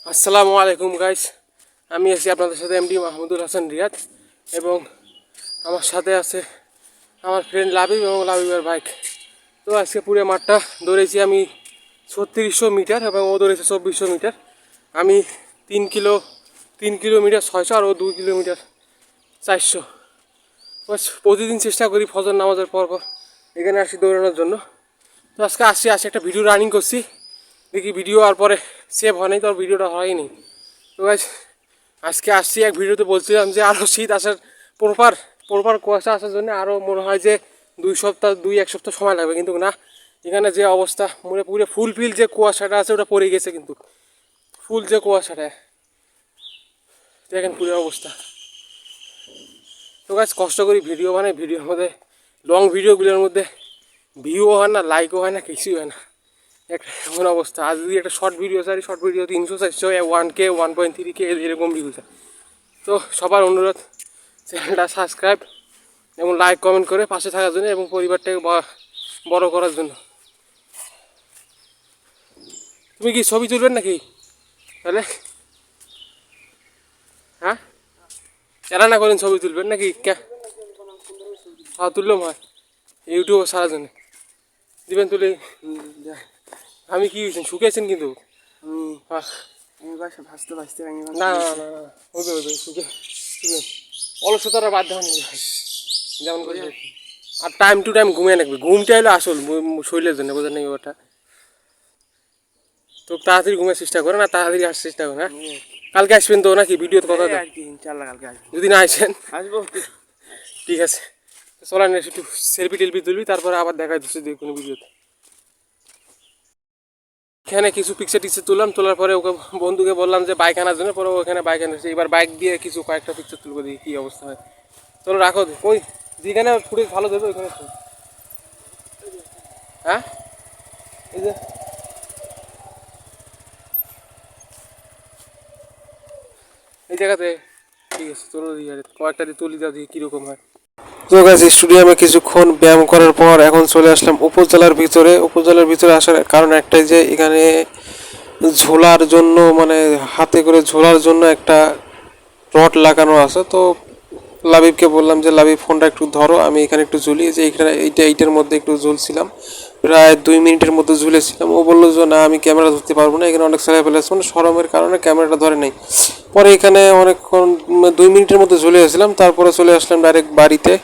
আসসালামু আলাইকুম গাইস, আমি আছি আপনাদের সাথে এমডি মাহমুদুল হাসান রিয়াদ এবং আমার সাথে আছে আমার ফ্রেন্ড লাবিব এবং লাবিবের বাইক। তো আজকে পুরো মাঠটা দৌড়েছি আমি 3600 মিটার এবং ও দৌড়েছে 2400 মিটার। আমি 3 কিলোমিটার 600 আর ও 2 কিলোমিটার 400। বাস প্রতিদিন চেষ্টা করি ফজর নামাজের পর এখানে আসি দৌড়ানোর জন্য। তো আজকে আসি একটা ভিডিও রানিং করছি, দেখি ভিডিও আর পরে সেভ হয় নাই, তো ভিডিওটা হয়নি। তো গাইস আজকে আসছি এক ভিডিওতে বলছিলাম যে আরও শীত আসার প্রপার প্রপার কুয়াশা আসার জন্য আরও মনে হয় যে 1 সপ্তাহ সময় লাগবে, কিন্তু না, এখানে যে অবস্থা মনে পুরো ফুলফিল যে কুয়াশাটা আছে ওটা পড়ে গেছে, কিন্তু ফুল যে কুয়াশাটা দেখেন পুরো অবস্থা। তো গাইস কষ্ট করি ভিডিও বানাই, ভিডিওর মধ্যে লং ভিডিওগুলোর মধ্যে ভিউও হয় না, লাইকও হয় না, কিছুই হয় না, একটা এমন অবস্থা। আজ যদি একটা শর্ট ভিডিও চাই, শর্ট ভিডিও 300 400 1K 1.3K এরকম ভিউ চাই। তো সবার অনুরোধ চ্যানেলটা সাবস্ক্রাইব এবং লাইক কমেন্ট করে পাশে থাকার জন্য এবং পরিবারটাকে বড় করার জন্য। তুমি কি ছবি তুলবেন নাকি তাহলে? হ্যাঁ, এরা না করেন ছবি তুলবেন নাকি? হ্যাঁ তুললাম, হয় ইউটিউবে সারার জন্য দিবেন তুলে। আমি কি শুকিয়েছেন কিন্তু ভাসতে ভাসতে না না না না ওদের শুকে অলসতারা বাদ দেওয়া নেই যেমন করে। আর টাইম টু টাইম ঘুমিয়ে রাখবে, ঘুমটা হলো আসল শরীরের জন্য, বোঝেন নাকি ওটা? তো তাড়াতাড়ি ঘুমের চেষ্টা করে না, তাড়াতাড়ি আসার চেষ্টা করে। হ্যাঁ কালকে আসবেন তো নাকি? ভিডিওতে কথা দেয় যদি না আসেন আসবো। ঠিক আছে, চলেন একটু সেলফি টেলফি তুলবি, তারপরে আবার দেখা দিচ্ছে যে কোনো ভিডিওতে। এখানে কিছু পিকচার টিকচার তুললাম, তোলার পরে ওকে বন্ধুকে বললাম যে বাইক আনার জন্য, পরে ওখানে বাইক আনছে। এবার বাইক দিয়ে কিছু কয়েকটা পিকচার তুলবো, দেখি কী অবস্থা হয়। চলো রাখো, ওই যেখানে ফুটেজ ভালো দেবে ওইখানে। হ্যাঁ এই যে এই জায়গাতে ঠিক আছে, চলো দিই কয়েকটা দিয়ে তুলি দাও, দেখি কীরকম হয়। তো গাইস স্টুডিয়ামে কিছুক্ষণ ব্যায়াম করার পর এখন চলে আসলাম উপজেলার ভিতরে। উপজেলার ভিতরে আসার কারণ একটাই যে এখানে ঝোলার জন্য, মানে হাতে করে ঝোলার জন্য একটা রড লাগানো আছে। তো লাবিবকে বললাম যে লাবিব ফোনটা একটু ধরো, আমি এখানে একটু ঝুলি। যে এখানে এইটার মধ্যে একটু ঝুলছিলাম, প্রায় 2 মিনিটের মধ্যে ঝুলেছিলাম। ও বললো যে না আমি ক্যামেরা ধরতে পারবো না, এখানে অনেক ছেলে ফেলে আছে, মানে শরমের কারণে ক্যামেরাটা ধরে নেই। পরে এখানে অনেকক্ষণ 2 মিনিটের মধ্যে ঝুলে আসলাম, তারপরে চলে আসলাম ডাইরেক্ট বাড়িতে।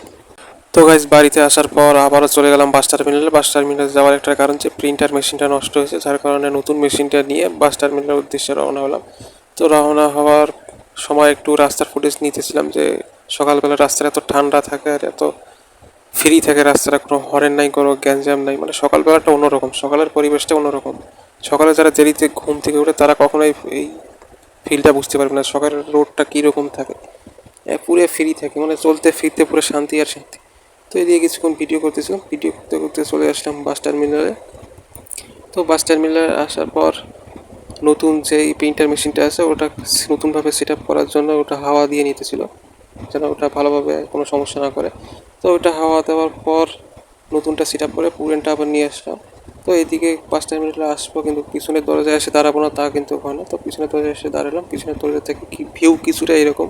তো গাইজ বাড়িতে আসার পর আবারও চলে গেলাম বাস টার্মিনালে। বাস টার্মিনালে যাওয়ার একটা কারণ যে প্রিন্টার মেশিনটা নষ্ট হয়েছে, যার কারণে নতুন মেশিনটা নিয়ে বাস টার্মিনালের উদ্দেশ্যে রওনা হলাম। তো রওনা হওয়ার সময় একটু রাস্তার ফুটেজ নিতেছিলাম যে সকালবেলা রাস্তাটা এত ঠান্ডা থাকে আর এত ফ্রি থাকে রাস্তাটা, কোনো হরেন নাই, কোনো গ্যাঞ্জাম নাই, মানে সকালবেলাটা অন্যরকম, সকালের পরিবেশটা অন্যরকম। সকালে যারা দেরিতে ঘুম থেকে ওঠে তারা কখনোই এই ফিলটা বুঝতে পারবে না সকালের রোডটা কীরকম থাকে। পুরো ফ্রি থাকে, মানে চলতে ফিরতে পুরো শান্তি আর শান্তি। তো এদিকে কিছুক্ষণ ভিডিও করতেছিলাম, ভিডিও করতে করতে চলে আসলাম বাস টার্মিনালে। তো বাস টার্মিনালে আসার পর নতুন যে প্রিন্টার মেশিনটা আছে ওটা নতুনভাবে সেট আপ করার জন্য ওটা হাওয়া দিয়ে নিতেছিল, যেন ওটা ভালোভাবে কোনো সমস্যা না করে। তো ওটা হাওয়া দেওয়ার পর নতুনটা সেট আপ করে পুরানটা আবার নিয়ে আসলাম। তো এদিকে বাস টার্মিনালে আসবো, কিন্তু পিছনের দরজায় এসে দাঁড়াবো না তা কিন্তু হয় না। তো পিছনের দরজায় এসে দাঁড়ালাম, পিছনের দরজা থেকে কি ভিউ কিছুটা এরকম।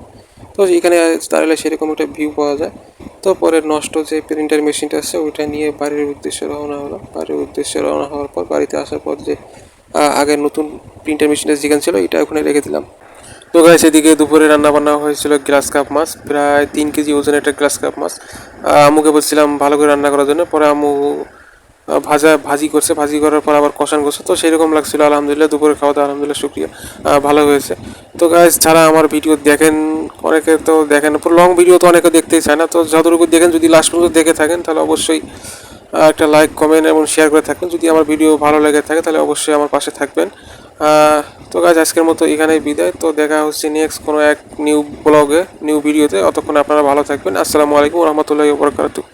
তো এখানে দাঁড়ালে সেরকম একটা ভিউ পাওয়া যায়। তো পরে নষ্ট যে প্রিন্টার মেশিনটা আছে ওইটা নিয়ে বাড়ির উদ্দেশ্যে রওনা হলো। বাড়ির উদ্দেশ্যে রওনা হওয়ার পর বাড়িতে আসার পর যে আগের নতুন প্রিন্টার মেশিনটা যেখানে ছিল এটা ওখানে রেখে দিলাম। তো গাইস এদিকে দুপুরে রান্না বান্না হয়েছিল গ্লাস কাপ মাছ, প্রায় 3 কেজি ওজনের একটা গ্লাস কাপ মাছ। আম্মুকে বলছিলাম ভালো করে রান্না করার জন্য, পরে আম্মু ভাজি করছে, ভাজি করার পর আবার কষান করছে। তো সেরকম লাগছিল, আলহামদুলিল্লাহ দুপুরে খাওয়া দাওয়া আলহামদুলিল্লাহ শুকরিয়া, ভালো হয়েছে। তো গাইস যারা আমার ভিডিও দেখেন, অনেকে তো দেখেন লং ভিডিও, তো অনেকে দেখতেই চায় না। তো যতটুকু দেখেন যদি লাস্ট পর্যন্ত দেখে থাকেন তাহলে অবশ্যই একটা লাইক কমেন্ট এবং শেয়ার করে থাকবেন। যদি আমার ভিডিও ভালো লেগে থাকে তাহলে অবশ্যই আমার পাশে থাকবেন। তো গাইস আজকের মতো এখানেই বিদায়। তো দেখা হচ্ছে নেক্সট কোনো এক নিউ ব্লগে, নিউ ভিডিওতে। অতক্ষণ আপনারা ভালো থাকবেন। আসসালামু আলাইকুম ওয়া রাহমাতুল্লাহি ওয়া বারাকাতুহু।